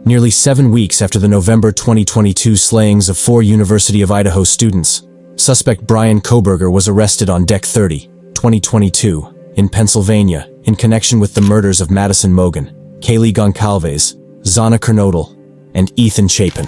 Nearly 7 weeks after the November 2022 slayings of 4 University of Idaho students, suspect Bryan Kohberger was arrested on Dec 30, 2022, in Pennsylvania in connection with the murders of Madison Mogen, Kaylee Goncalves, Zana Kernodle, and Ethan Chapin.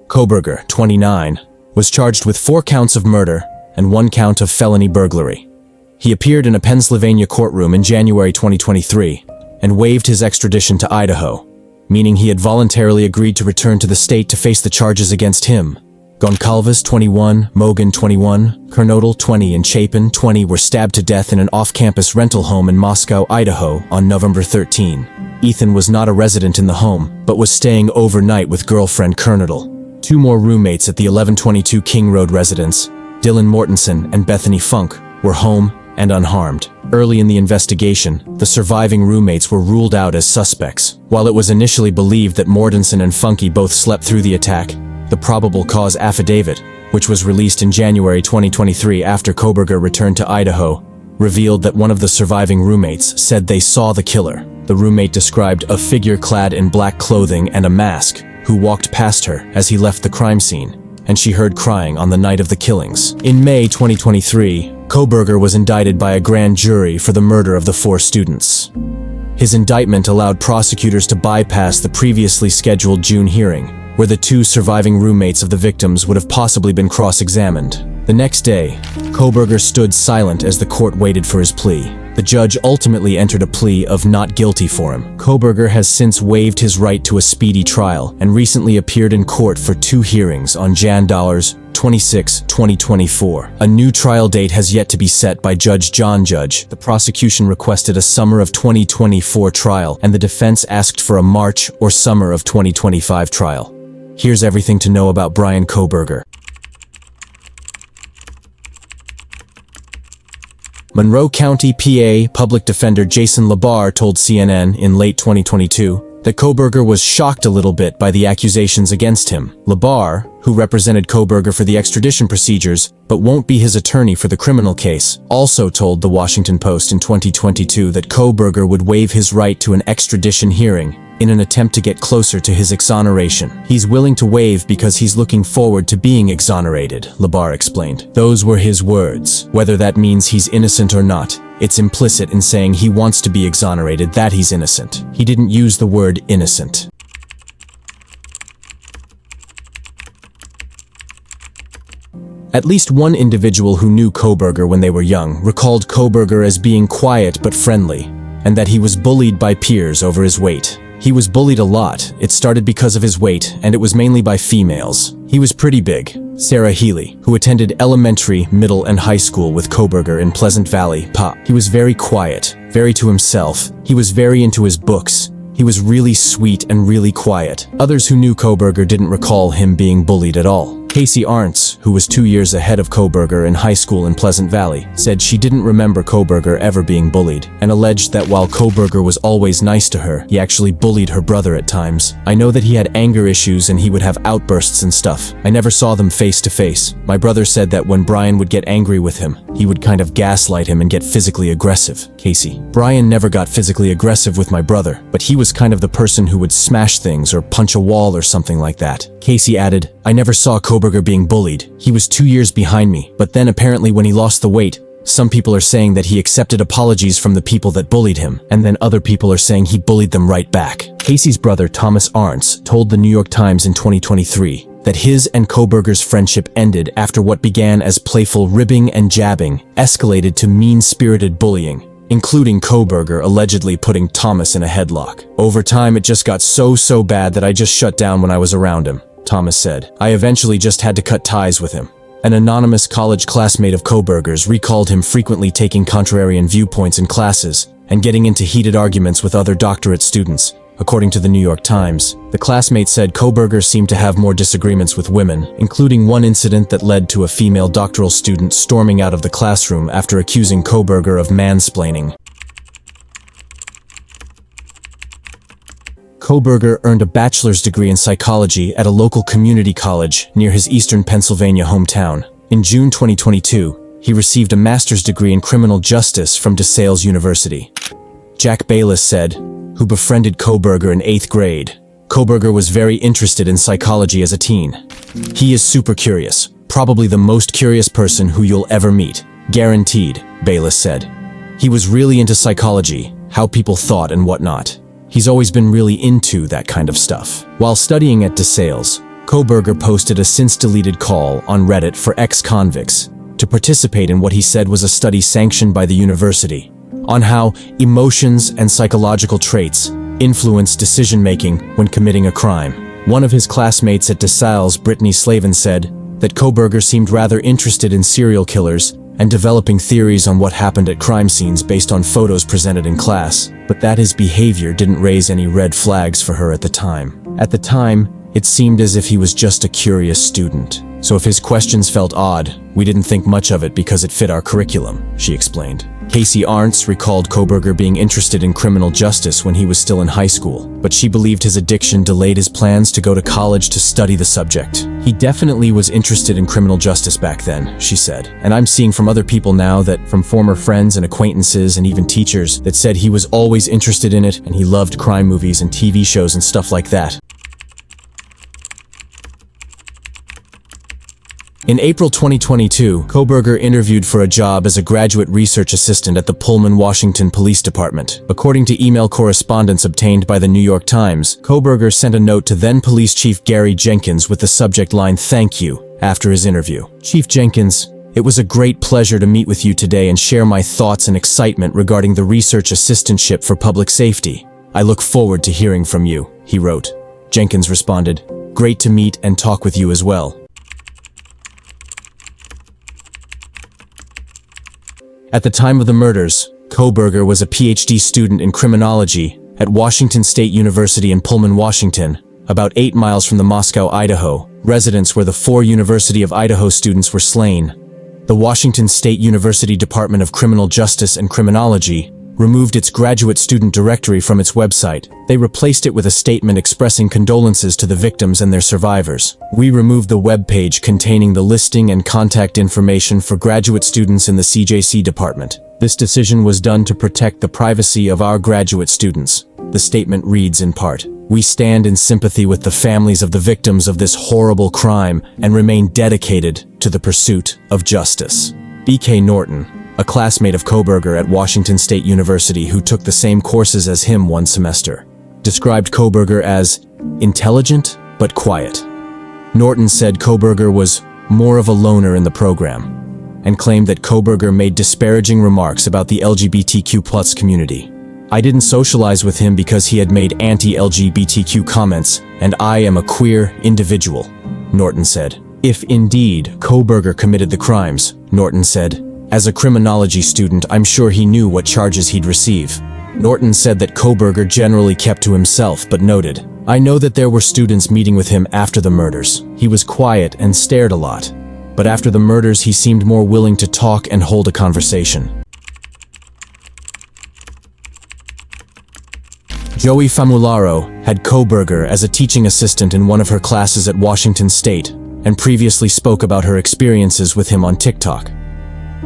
Kohberger, 29, was charged with 4 counts of murder and 1 count of felony burglary. He appeared in a Pennsylvania courtroom in January 2023 and waived his extradition to Idaho, meaning he had voluntarily agreed to return to the state to face the charges against him. Goncalves, 21, Mogen, 21, Kernodle, 20, and Chapin, 20, were stabbed to death in an off-campus rental home in Moscow, Idaho, on November 13. Ethan was not a resident in the home, but was staying overnight with girlfriend Kernodle. 2 more roommates at the 1122 King Road residence, Dylan Mortensen and Bethany Funk, were home and unharmed. Early in the investigation, the surviving roommates were ruled out as suspects. While it was initially believed that Mortensen and Funky both slept through the attack, the probable cause affidavit, which was released in January 2023 after Kohberger returned to Idaho, revealed that one of the surviving roommates said they saw the killer. The roommate described a figure clad in black clothing and a mask who walked past her as he left the crime scene, and she heard crying on the night of the killings. In May 2023, Kohberger was indicted by a grand jury for the murder of the 4 students. His indictment allowed prosecutors to bypass the previously scheduled June hearing, where the 2 surviving roommates of the victims would have possibly been cross-examined. The next day, Kohberger stood silent as the court waited for his plea. The judge ultimately entered a plea of not guilty for him. Kohberger has since waived his right to a speedy trial and recently appeared in court for 2 hearings on Jan 26, 2024. A new trial date has yet to be set by Judge John Judge. The prosecution requested a summer of 2024 trial, and the defense asked for a March or summer of 2025 trial. Here's everything to know about Bryan Kohberger. Monroe County, PA Public Defender Jason Labar told CNN in late 2022 that Kohberger was shocked a little bit by the accusations against him. Labar, who represented Kohberger for the extradition procedures but won't be his attorney for the criminal case, also told the Washington Post in 2022 that Kohberger would waive his right to an extradition hearing in an attempt to get closer to his exoneration. He's willing to waive because he's looking forward to being exonerated, Labar explained. Those were his words. Whether that means he's innocent or not, it's implicit in saying he wants to be exonerated that he's innocent. He didn't use the word innocent. At least one individual who knew Kohberger when they were young recalled Kohberger as being quiet but friendly, and that he was bullied by peers over his weight. He was bullied a lot. It started because of his weight, and it was mainly by females. He was pretty big. Sarah Healy, who attended elementary, middle, and high school with Kohberger in Pleasant Valley, Pa. He was very quiet, very to himself. He was very into his books. He was really sweet and really quiet. Others who knew Kohberger didn't recall him being bullied at all. Casey Arntz, who was 2 years ahead of Kohberger in high school in Pleasant Valley, said she didn't remember Kohberger ever being bullied, and alleged that while Kohberger was always nice to her, he actually bullied her brother at times. I know that he had anger issues and he would have outbursts and stuff. I never saw them face to face. My brother said that when Bryan would get angry with him, he would kind of gaslight him and get physically aggressive. Casey: Bryan never got physically aggressive with my brother, but he was kind of the person who would smash things or punch a wall or something like that. Casey added, I never saw Kohberger being bullied. He was 2 years behind me, but then apparently when he lost the weight, some people are saying that he accepted apologies from the people that bullied him, and then other people are saying he bullied them right back. Casey's brother Thomas Arntz told the New York Times in 2023 that his and Kohberger's friendship ended after what began as playful ribbing and jabbing escalated to mean-spirited bullying, including Kohberger allegedly putting Thomas in a headlock. Over time, it just got so bad that I just shut down when I was around him, Thomas said. I eventually just had to cut ties with him. An anonymous college classmate of Kohberger's recalled him frequently taking contrarian viewpoints in classes and getting into heated arguments with other doctorate students. According to the New York Times, the classmate said Kohberger seemed to have more disagreements with women, including one incident that led to a female doctoral student storming out of the classroom after accusing Kohberger of mansplaining. Kohberger earned a bachelor's degree in psychology at a local community college near his eastern Pennsylvania hometown. In June 2022, he received a master's degree in criminal justice from DeSales University. Jack Bayless said, who befriended Kohberger in 8th grade, Kohberger was very interested in psychology as a teen. He is super curious, probably the most curious person who you'll ever meet. Guaranteed, Bayless said. He was really into psychology, how people thought and whatnot. He's always been really into that kind of stuff. While studying at DeSales, Kohberger posted a since-deleted call on Reddit for ex-convicts to participate in what he said was a study sanctioned by the university on how emotions and psychological traits influence decision-making when committing a crime. One of his classmates at DeSales, Brittany Slavin, said that Kohberger seemed rather interested in serial killers and developing theories on what happened at crime scenes based on photos presented in class, but that his behavior didn't raise any red flags for her at the time. At the time, it seemed as if he was just a curious student. So if his questions felt odd, we didn't think much of it because it fit our curriculum, she explained. Casey Arntz recalled Kohberger being interested in criminal justice when he was still in high school, but she believed his addiction delayed his plans to go to college to study the subject. He definitely was interested in criminal justice back then, she said, and I'm seeing from other people now that from former friends and acquaintances and even teachers that said he was always interested in it and he loved crime movies and TV shows and stuff like that. In April 2022, Kohberger interviewed for a job as a graduate research assistant at the Pullman, Washington Police Department. According to email correspondence obtained by the New York Times, Kohberger sent a note to then Police Chief Gary Jenkins with the subject line, "Thank you," after his interview. "Chief Jenkins, it was a great pleasure to meet with you today and share my thoughts and excitement regarding the research assistantship for public safety. I look forward to hearing from you," he wrote. Jenkins responded, "Great to meet and talk with you as well." At the time of the murders, Kohberger was a PhD student in criminology at Washington State University in Pullman, Washington, about 8 miles from the Moscow, Idaho, residence where the 4 University of Idaho students were slain. The Washington State University Department of Criminal Justice and Criminology removed its graduate student directory from its website. They replaced it with a statement expressing condolences to the victims and their survivors. "We removed the web page containing the listing and contact information for graduate students in the CJC department. This decision was done to protect the privacy of our graduate students." The statement reads in part, "We stand in sympathy with the families of the victims of this horrible crime and remain dedicated to the pursuit of justice." B.K. Norton, a classmate of Kohberger at Washington State University who took the same courses as him one semester, described Kohberger as intelligent but quiet. Norton said Kohberger was more of a loner in the program and claimed that Kohberger made disparaging remarks about the LGBTQ+ community. "I didn't socialize with him because he had made anti-LGBTQ comments, and I am a queer individual," Norton said. If indeed Kohberger committed the crimes, Norton said, "as a criminology student, I'm sure he knew what charges he'd receive." Norton said that Kohberger generally kept to himself, but noted, "I know that there were students meeting with him after the murders. He was quiet and stared a lot. But after the murders, he seemed more willing to talk and hold a conversation." Joey Famularo had Kohberger as a teaching assistant in one of her classes at Washington State and previously spoke about her experiences with him on TikTok.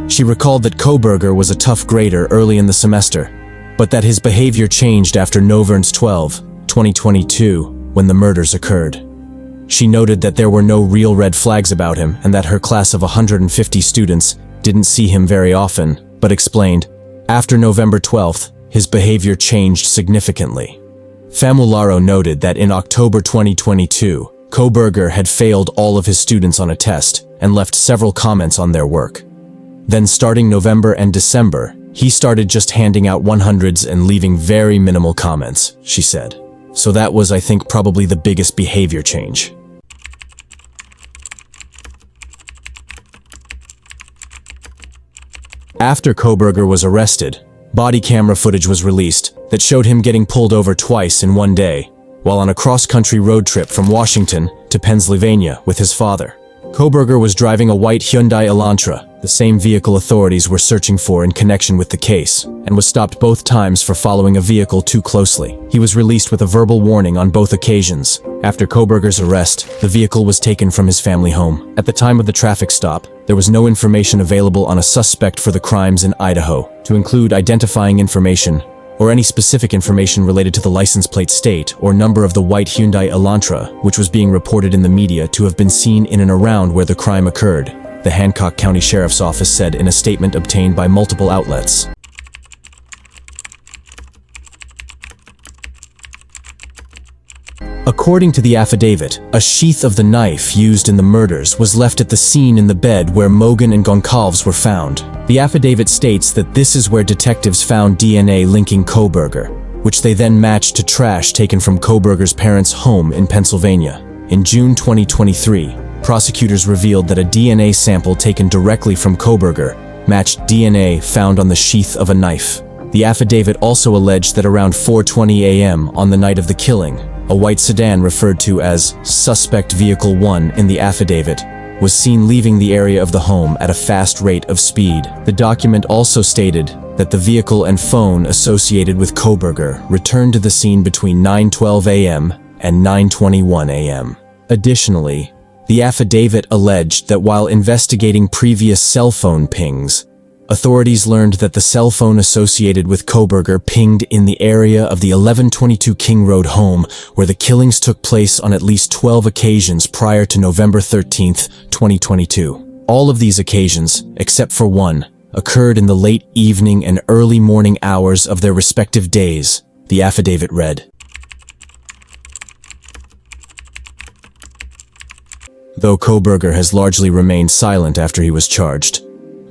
She recalled that Kohberger was a tough grader early in the semester, but that his behavior changed after November 12, 2022, when the murders occurred. She noted that there were no real red flags about him and that her class of 150 students didn't see him very often, but explained, after November 12th, his behavior changed significantly. Famularo noted that in October 2022, Kohberger had failed all of his students on a test and left several comments on their work. Then starting November and December, he started just handing out 100s and leaving very minimal comments, she said. So that was, I think, probably the biggest behavior change. After Kohberger was arrested, body camera footage was released that showed him getting pulled over twice in one day, while on a cross-country road trip from Washington to Pennsylvania with his father. Kohberger was driving a white Hyundai Elantra, the same vehicle authorities were searching for in connection with the case, and was stopped both times for following a vehicle too closely. He was released with a verbal warning on both occasions. After Kohberger's arrest, the vehicle was taken from his family home. At the time of the traffic stop, there was no information available on a suspect for the crimes in Idaho, to include identifying information or any specific information related to the license plate state or number of the white Hyundai Elantra, which was being reported in the media to have been seen in and around where the crime occurred, the Hancock County Sheriff's Office said in a statement obtained by multiple outlets. According to the affidavit, a sheath of the knife used in the murders was left at the scene in the bed where Mogen and Goncalves were found. The affidavit states that this is where detectives found DNA linking Kohberger, which they then matched to trash taken from Kohberger's parents' home in Pennsylvania. In June 2023, prosecutors revealed that a DNA sample taken directly from Kohberger matched DNA found on the sheath of a knife. The affidavit also alleged that around 4:20 a.m. on the night of the killing, a white sedan referred to as Suspect Vehicle 1 in the affidavit was seen leaving the area of the home at a fast rate of speed. The document also stated that the vehicle and phone associated with Kohberger returned to the scene between 9:12 a.m. and 9:21 a.m. Additionally, the affidavit alleged that while investigating previous cell phone pings, authorities learned that the cell phone associated with Kohberger pinged in the area of the 1122 King Road home where the killings took place on at least 12 occasions prior to November 13, 2022. All of these occasions, except for one, occurred in the late evening and early morning hours of their respective days, the affidavit read. Though Kohberger has largely remained silent after he was charged,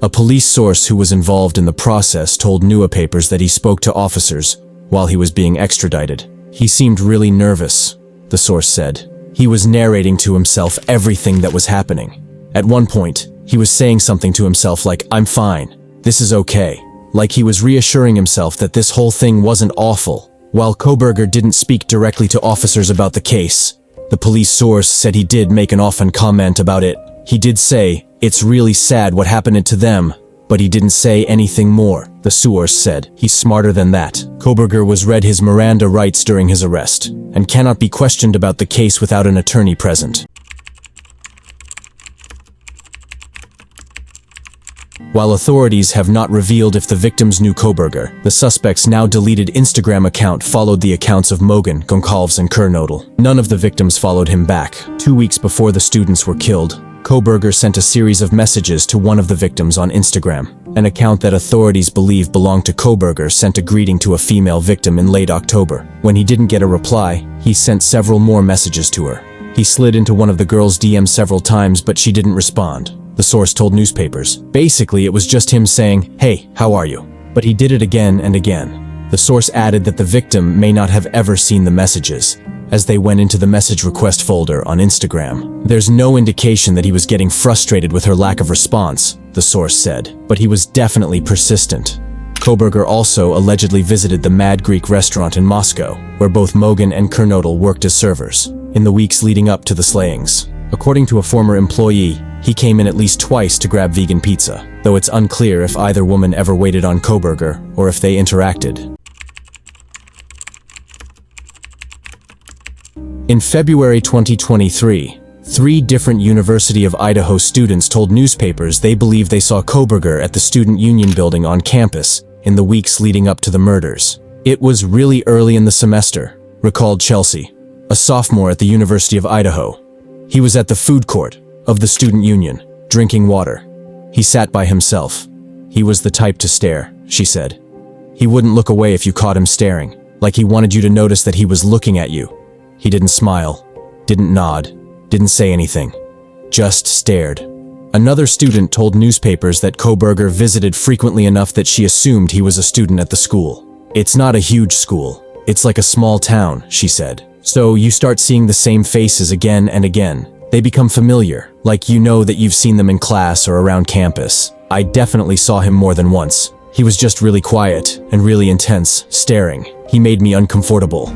a police source who was involved in the process told newspapers that he spoke to officers while he was being extradited. He seemed really nervous, the source said. He was narrating to himself everything that was happening. At one point, he was saying something to himself like, "I'm fine, this is okay," like he was reassuring himself that this whole thing wasn't awful. While Kohberger didn't speak directly to officers about the case, the police source said he did make an often comment about it. He did say, "It's really sad what happened to them," but he didn't say anything more, the source said. He's smarter than that. Kohberger was read his Miranda rights during his arrest, and cannot be questioned about the case without an attorney present. While authorities have not revealed if the victims knew Kohberger, the suspect's now deleted Instagram account followed the accounts of Mogen, Goncalves, and Kernodle. None of the victims followed him back. 2 weeks before the students were killed, Kohberger sent a series of messages to one of the victims on Instagram. An account that authorities believe belonged to Kohberger sent a greeting to a female victim in late October. When he didn't get a reply, he sent several more messages to her. He slid into one of the girl's DMs several times, but she didn't respond, the source told newspapers. Basically, it was just him saying, "Hey, how are you?" But he did it again and again. The source added that the victim may not have ever seen the messages, as they went into the message request folder on Instagram. There's no indication that he was getting frustrated with her lack of response, the source said, but he was definitely persistent. Kohberger also allegedly visited the Mad Greek restaurant in Moscow, where both Mogen and Kernodle worked as servers, in the weeks leading up to the slayings. According to a former employee, he came in at least twice to grab vegan pizza, though it's unclear if either woman ever waited on Kohberger or if they interacted. In February 2023, 3 different University of Idaho students told newspapers they believe they saw Kohberger at the Student Union building on campus in the weeks leading up to the murders. "It was really early in the semester," recalled Chelsea, a sophomore at the University of Idaho. "He was at the food court of the Student Union, drinking water. He sat by himself. He was the type to stare," she said. "He wouldn't look away if you caught him staring, like he wanted you to notice that he was looking at you. He didn't smile, didn't nod, didn't say anything, just stared." Another student told newspapers that Kohberger visited frequently enough that she assumed he was a student at the school. "It's not a huge school. It's like a small town," she said. "So you start seeing the same faces again and again. They become familiar, like you know that you've seen them in class or around campus. I definitely saw him more than once. He was just really quiet and really intense, staring. He made me uncomfortable."